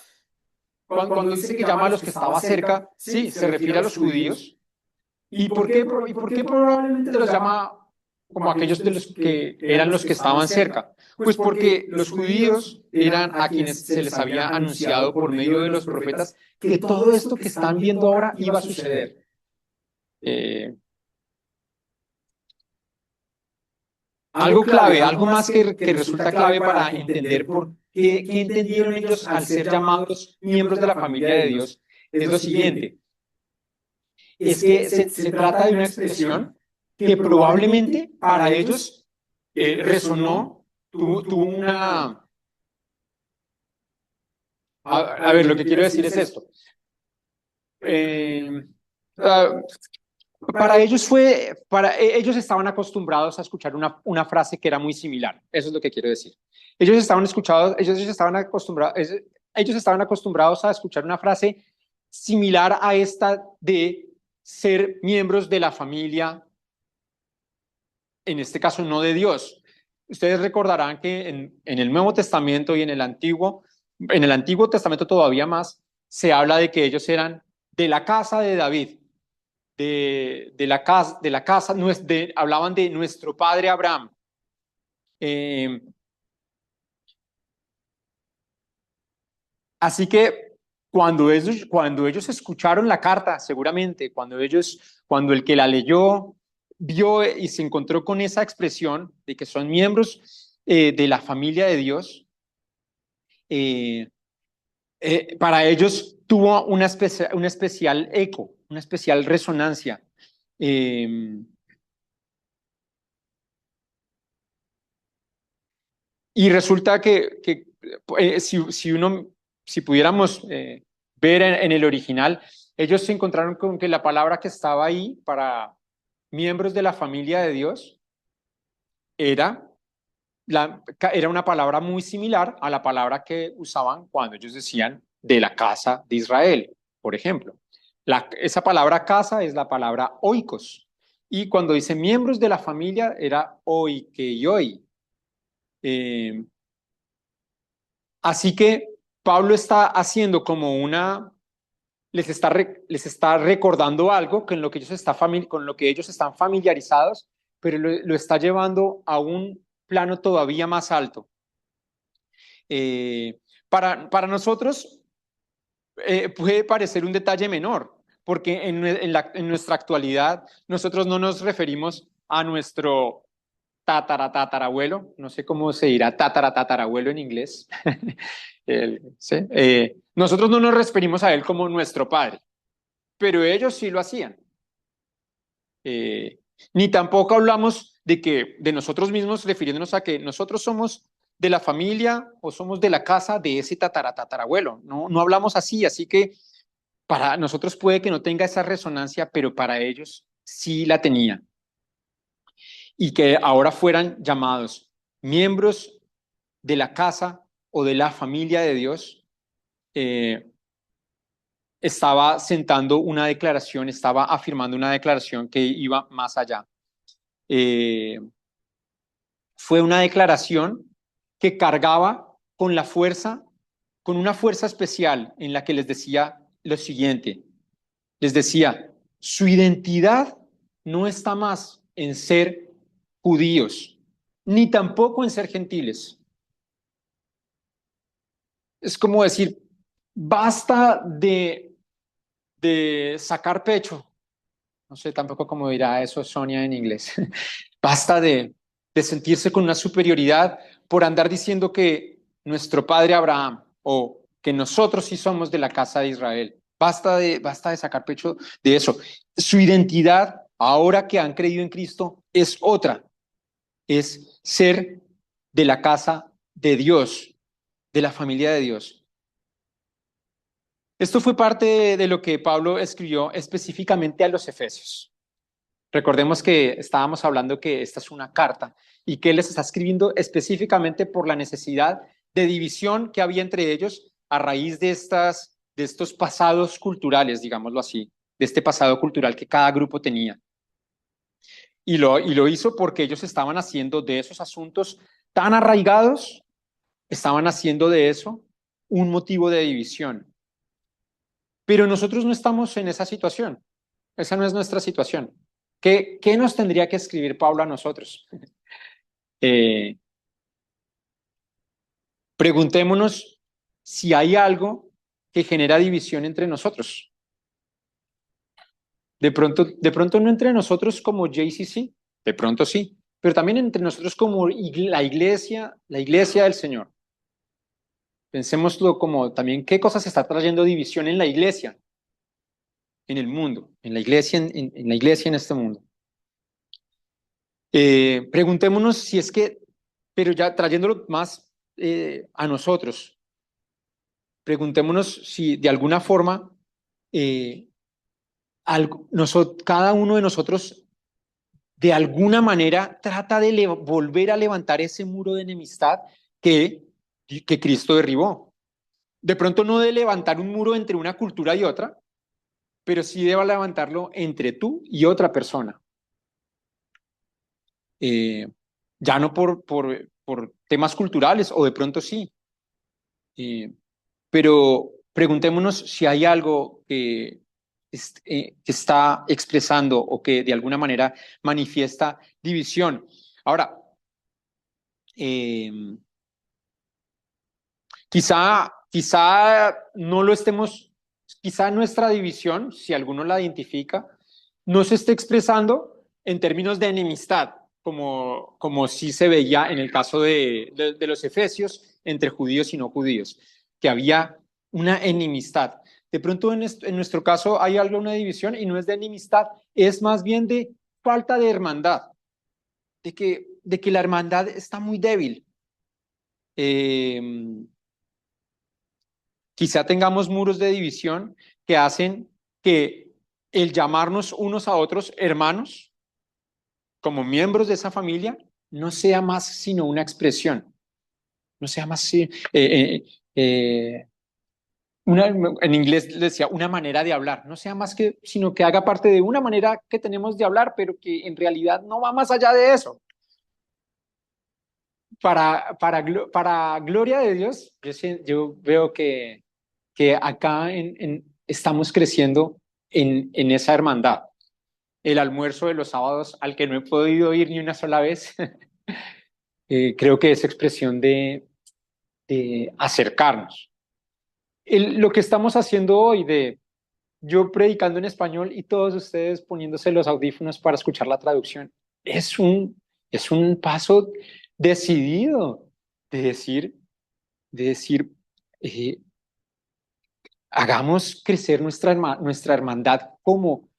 cuando dice que llama a los que estaba cerca, sí, se refiere a los judíos. ¿Y por qué probablemente los llama como aquellos de los que eran los que estaban cerca? Pues porque los judíos eran a quienes se les había anunciado por medio de los profetas que todo esto que están viendo ahora iba a suceder. Algo clave, algo más que resulta clave para entender por qué entendieron ellos al ser llamados miembros de la familia de Dios es lo siguiente. Es que se trata de una expresión que probablemente para ellos resonó, tuvo una... A ver, lo que quiero decir es esto. Para ellos ellos estaban acostumbrados a escuchar una frase que era muy similar. Eso es lo que quiero decir. Ellos estaban acostumbrados a escuchar una frase similar a esta de ser miembros de la familia, en este caso no de Dios. Ustedes recordarán que en el Nuevo Testamento y en el Antiguo Testamento todavía más, se habla de que ellos eran de la casa de David, hablaban de nuestro padre Abraham. Así que cuando ellos escucharon la carta, seguramente, cuando el que la leyó, vio y se encontró con esa expresión de que son miembros de la familia de Dios, para ellos tuvo un especial eco, una especial resonancia. Y resulta que si pudiéramos ver en el original, ellos se encontraron con que la palabra que estaba ahí para miembros de la familia de Dios era una palabra muy similar a la palabra que usaban cuando ellos decían de la casa de Israel, por ejemplo. Esa palabra casa es la palabra oikos. Y cuando dice miembros de la familia era oikeioi. Así que Pablo está haciendo como les está recordando algo con lo que ellos están familiarizados, pero lo está llevando a un plano todavía más alto. Para nosotros puede parecer un detalle menor, porque en nuestra actualidad nosotros no nos referimos a nuestro tatarabuelo, no sé cómo se dirá tatarabuelo en inglés. ¿Sí? Nosotros no nos referimos a él como nuestro padre. pero ellos sí lo hacían. Ni tampoco hablamos de nosotros mismos, refiriéndonos a que nosotros somos de la familia o somos de la casa de ese tatarabuelo. No, no hablamos así, así que para nosotros puede que no tenga esa resonancia, pero para ellos sí la tenía. Y que ahora fueran llamados miembros de la casa o de la familia de Dios, estaba sentando una declaración, estaba afirmando una declaración que iba más allá. Eh, Fue una declaración que cargaba con la fuerza, con una fuerza especial en la que les decía lo siguiente. Les decía, su identidad no está más en ser judíos, ni tampoco en ser gentiles. Es como decir, basta de sacar pecho. No sé tampoco cómo dirá eso Sonia en inglés. Basta de sentirse con una superioridad por andar diciendo que nuestro padre Abraham o que nosotros sí somos de la casa de Israel. Basta de sacar pecho de eso. Su identidad, ahora que han creído en Cristo, es otra. Es ser de la casa de Dios, de la familia de Dios. Esto fue parte de lo que Pablo escribió específicamente a los Efesios. Recordemos que estábamos hablando que esta es una carta y que él les está escribiendo específicamente por la necesidad de división que había entre ellos a raíz de estos pasados culturales, digámoslo así, de este pasado cultural que cada grupo tenía. Y lo hizo porque ellos estaban haciendo de esos asuntos tan arraigados, estaban haciendo de eso un motivo de división. Pero nosotros no estamos en esa situación. Esa no es nuestra situación. ¿Qué nos tendría que escribir Pablo a nosotros? Eh, Preguntémonos si hay algo que genera división entre nosotros. De pronto no entre nosotros como JCC, de pronto sí, pero también entre nosotros como la iglesia del Señor. Pensémoslo como también qué cosas está trayendo división en la iglesia, en el mundo, en la iglesia, en la iglesia en este mundo. Preguntémonos si es que, pero ya trayéndolo más a nosotros, preguntémonos si de alguna forma cada uno de nosotros de alguna manera trata de volver a levantar ese muro de enemistad que Cristo derribó. De pronto no de levantar un muro entre una cultura y otra, pero sí de levantarlo entre tú y otra persona. Eh, ya no por temas culturales, o de pronto sí, pero preguntémonos si hay algo que está expresando o que de alguna manera manifiesta división. Ahora, eh, quizá no lo estemos, quizá nuestra división, si alguno la identifica, no se esté expresando en términos de enemistad, como sí se veía en el caso de los efesios entre judíos y no judíos, que había una enemistad. De pronto en nuestro caso hay alguna división y no es de enemistad, es más bien de falta de hermandad, de que la hermandad está muy débil. Quizá tengamos muros de división que hacen que el llamarnos unos a otros hermanos, como miembros de esa familia, no sea más sino una expresión, no sea más, en inglés les decía, una manera de hablar, no sea más que, sino que haga parte de una manera que tenemos de hablar, pero que en realidad no va más allá de eso. Para gloria de Dios, yo veo que acá estamos creciendo en esa hermandad. El almuerzo de los sábados al que no he podido ir ni una sola vez, creo que es expresión de acercarnos. Lo que estamos haciendo hoy de yo predicando en español y todos ustedes poniéndose los audífonos para escuchar la traducción, es un paso decidido de decir, de decir, eh, hagamos crecer nuestra hermandad como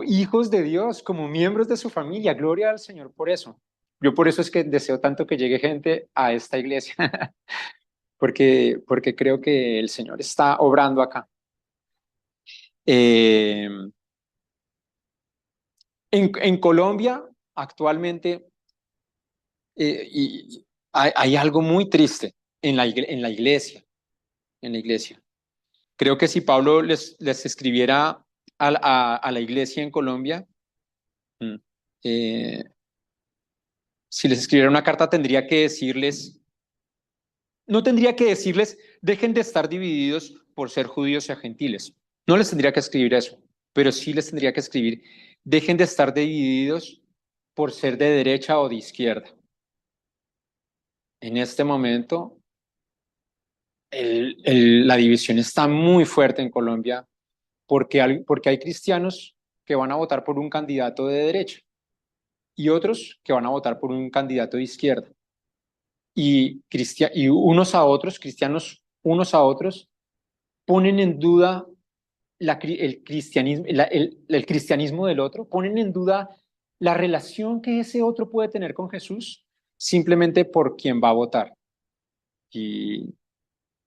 hijos de Dios, como miembros de su familia. Gloria al Señor por eso. Yo por eso es que deseo tanto que llegue gente a esta iglesia, porque creo que el Señor está obrando acá. Eh, en Colombia, actualmente, hay algo muy triste en la iglesia, en la iglesia. Creo que si Pablo les escribiera a la iglesia en Colombia, mm, eh, si les escribiera una carta, no tendría que decirles, dejen de estar divididos por ser judíos y gentiles. No les tendría que escribir eso, pero sí les tendría que escribir, dejen de estar divididos por ser de derecha o de izquierda. En este momento, la división está muy fuerte en Colombia porque hay cristianos que van a votar por un candidato de derecha y otros que van a votar por un candidato de izquierda. Y unos a otros, cristianos unos a otros, ponen en duda el cristianismo del otro, ponen en duda la relación que ese otro puede tener con Jesús simplemente por quien va a votar. Y,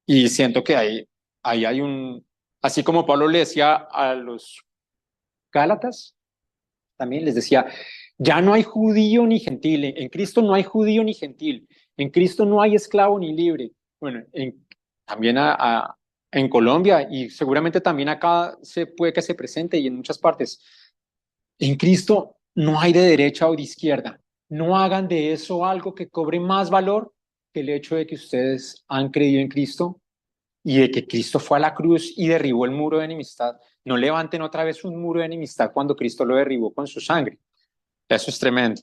y siento que ahí hay así como Pablo le decía a los Gálatas, también les decía, ya no hay judío ni gentil, en Cristo no hay judío ni gentil, en Cristo no hay esclavo ni libre. Bueno, también en Colombia y seguramente también acá se puede que se presente y en muchas partes. En Cristo no hay de derecha o de izquierda. No hagan de eso algo que cobre más valor que el hecho de que ustedes han creído en Cristo y de que Cristo fue a la cruz y derribó el muro de enemistad. No levanten otra vez un muro de enemistad cuando Cristo lo derribó con su sangre. Eso es tremendo.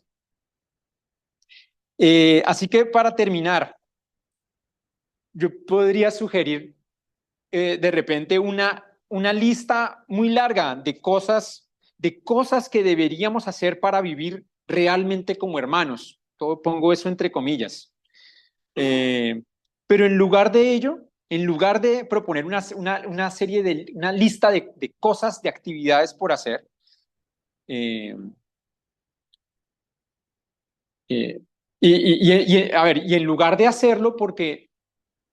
Así que para terminar, yo podría sugerir de repente una lista muy larga de cosas que deberíamos hacer para vivir realmente como hermanos. Todo pongo eso entre comillas. Eh, pero en lugar de ello, en lugar de proponer una lista de cosas, de actividades por hacer, eh, eh, a ver, y en lugar de hacerlo, porque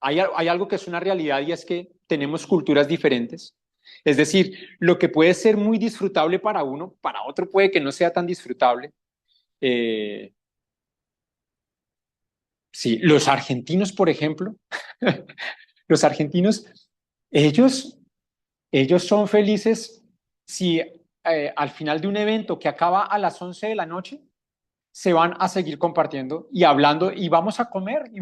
hay algo que es una realidad y es que tenemos culturas diferentes. Es decir, lo que puede ser muy disfrutable para uno, para otro puede que no sea tan disfrutable. Eh, sí, los argentinos, por ejemplo, los argentinos, ellos, ellos son felices si al final de un evento que acaba a las 11 de la noche, se van a seguir compartiendo y hablando y vamos a comer y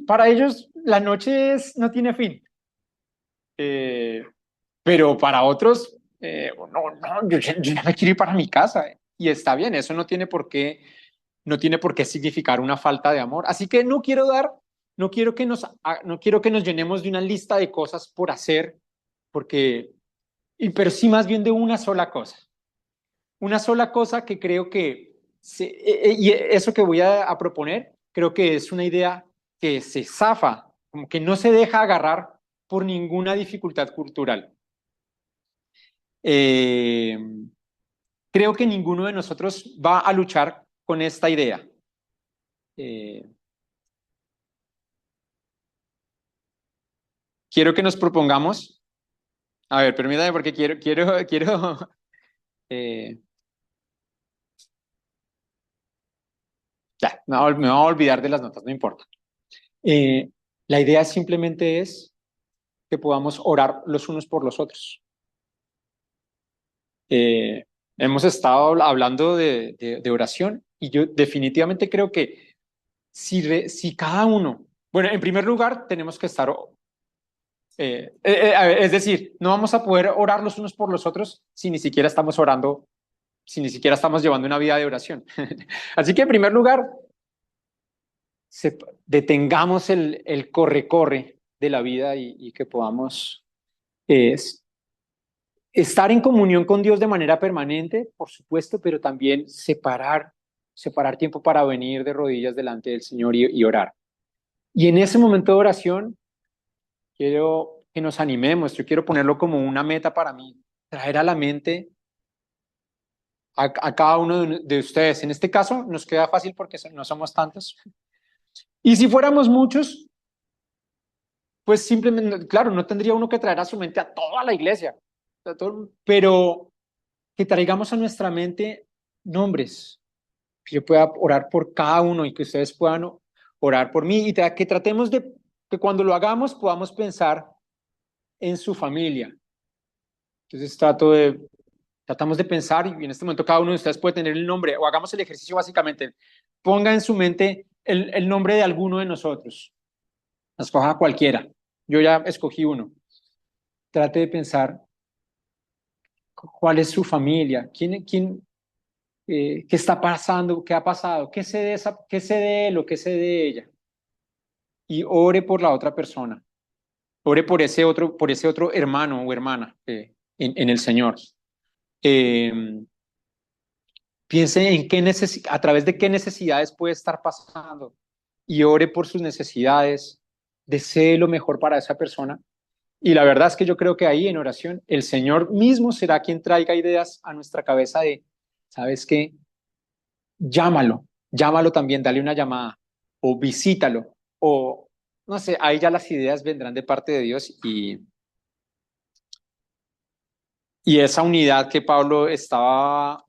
para ellos la noche no tiene fin. Eh, pero para otros, no, yo ya me quiero ir para mi casa y está bien, eso no tiene por qué significar una falta de amor. Así que no quiero que nos llenemos de una lista de cosas por hacer, pero sí más bien de una sola cosa que creo y eso que voy a proponer, creo que es una idea que se zafa, como que no se deja agarrar por ninguna dificultad cultural. Eh, Creo que ninguno de nosotros va a luchar con esta idea. Eh, Quiero que nos propongamos, a ver, permítame porque eh, ya, me voy a olvidar de las notas, no importa. Eh, la idea simplemente es que podamos orar los unos por los otros. Eh, Hemos estado hablando de oración y yo definitivamente creo que si cada uno, bueno, en primer lugar tenemos que estar, a ver, es decir, no vamos a poder orar los unos por los otros si ni siquiera estamos orando, si ni siquiera estamos llevando una vida de oración. Así que en primer lugar, detengamos el corre-corre de la vida y que podamos eh, estar en comunión con Dios de manera permanente, por supuesto, pero también separar tiempo para venir de rodillas delante del Señor y orar. Y en ese momento de oración, quiero que nos animemos. Yo quiero ponerlo como una meta para mí, traer a la mente a cada uno de ustedes. En este caso nos queda fácil porque no somos tantos. Y si fuéramos muchos, pues simplemente, claro, no tendría uno que traer a su mente a toda la iglesia, pero que traigamos a nuestra mente nombres, que yo pueda orar por cada uno y que ustedes puedan orar por mí y que tratemos de que cuando lo hagamos podamos pensar en su familia. Entonces tratamos de pensar y en este momento cada uno de ustedes puede tener el nombre o hagamos el ejercicio básicamente. Ponga en su mente el nombre de alguno de nosotros. Escoja cualquiera. Yo ya escogí uno. Trate de pensar cuál es su familia, qué está pasando, qué ha pasado, qué sé de él o qué sé de ella. Y ore por la otra persona. Ore por ese otro hermano o hermana en el Señor. Eh, Piense en a través de qué necesidades puede estar pasando y ore por sus necesidades, desee lo mejor para esa persona. Y la verdad es que yo creo que ahí en oración el Señor mismo será quien traiga ideas a nuestra cabeza de, ¿sabes qué? Llámalo también, dale una llamada o visítalo o no sé, ahí ya las ideas vendrán de parte de Dios y esa unidad que Pablo estaba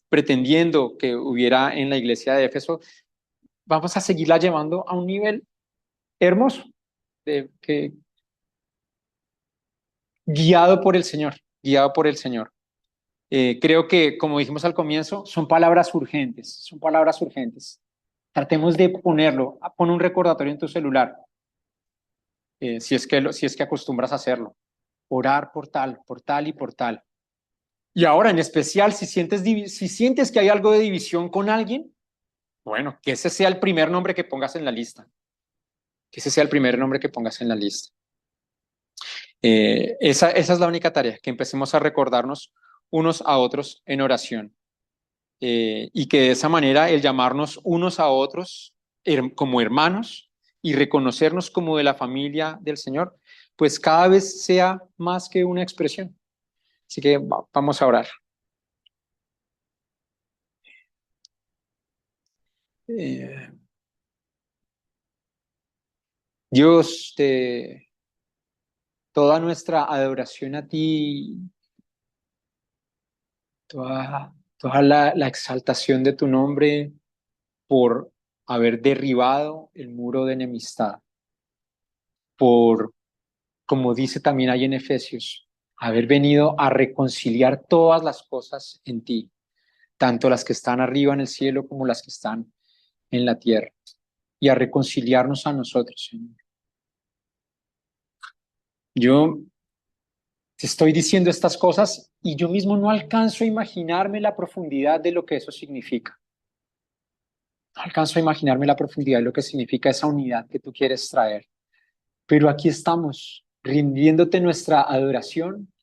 pretendiendo que hubiera en la iglesia de Éfeso, vamos a seguirla llevando a un nivel hermoso, guiado por el Señor, guiado por el Señor. Creo que, como dijimos al comienzo, son palabras urgentes, son palabras urgentes. Tratemos de ponerlo, pon un recordatorio en tu celular, si es que acostumbras a hacerlo. Orar por tal y por tal. Y ahora, en especial, si sientes que hay algo de división con alguien, bueno, que ese sea el primer nombre que pongas en la lista. Que ese sea el primer nombre que pongas en la lista. Esa es la única tarea, que empecemos a recordarnos unos a otros en oración. Y que de esa manera el llamarnos unos a otros como hermanos y reconocernos como de la familia del Señor, pues cada vez sea más que una expresión. Así que vamos a orar. Eh, Dios, toda nuestra adoración a ti, toda la exaltación de tu nombre por haber derribado el muro de enemistad, por, como dice también ahí en Efesios, haber venido a reconciliar todas las cosas en ti, tanto las que están arriba en el cielo como las que están en la tierra, y a reconciliarnos a nosotros, Señor. Yo te estoy diciendo estas cosas y yo mismo no alcanzo a imaginarme la profundidad de lo que eso significa. No alcanzo a imaginarme la profundidad de lo que significa esa unidad que tú quieres traer. Pero aquí estamos, rindiéndote nuestra adoración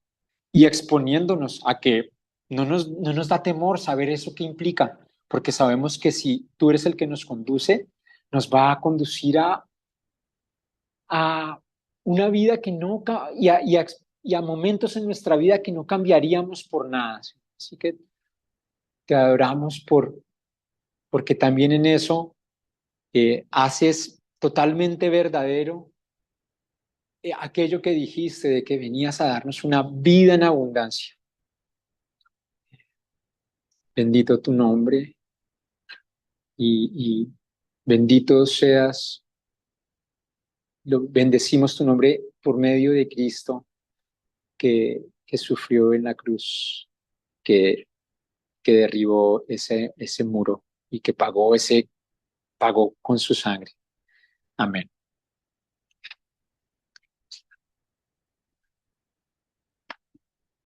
y exponiéndonos a que no nos da temor saber eso que implica, porque sabemos que si tú eres el que nos conduce, nos va a conducir a una vida que no, y a momentos en nuestra vida que no cambiaríamos por nada. Así que te adoramos porque también en eso haces totalmente verdadero aquello que dijiste de que venías a darnos una vida en abundancia. Bendito tu nombre y bendito seas, bendecimos tu nombre por medio de Cristo que sufrió en la cruz, que, que derribó ese muro y que pagó con su sangre. Amén.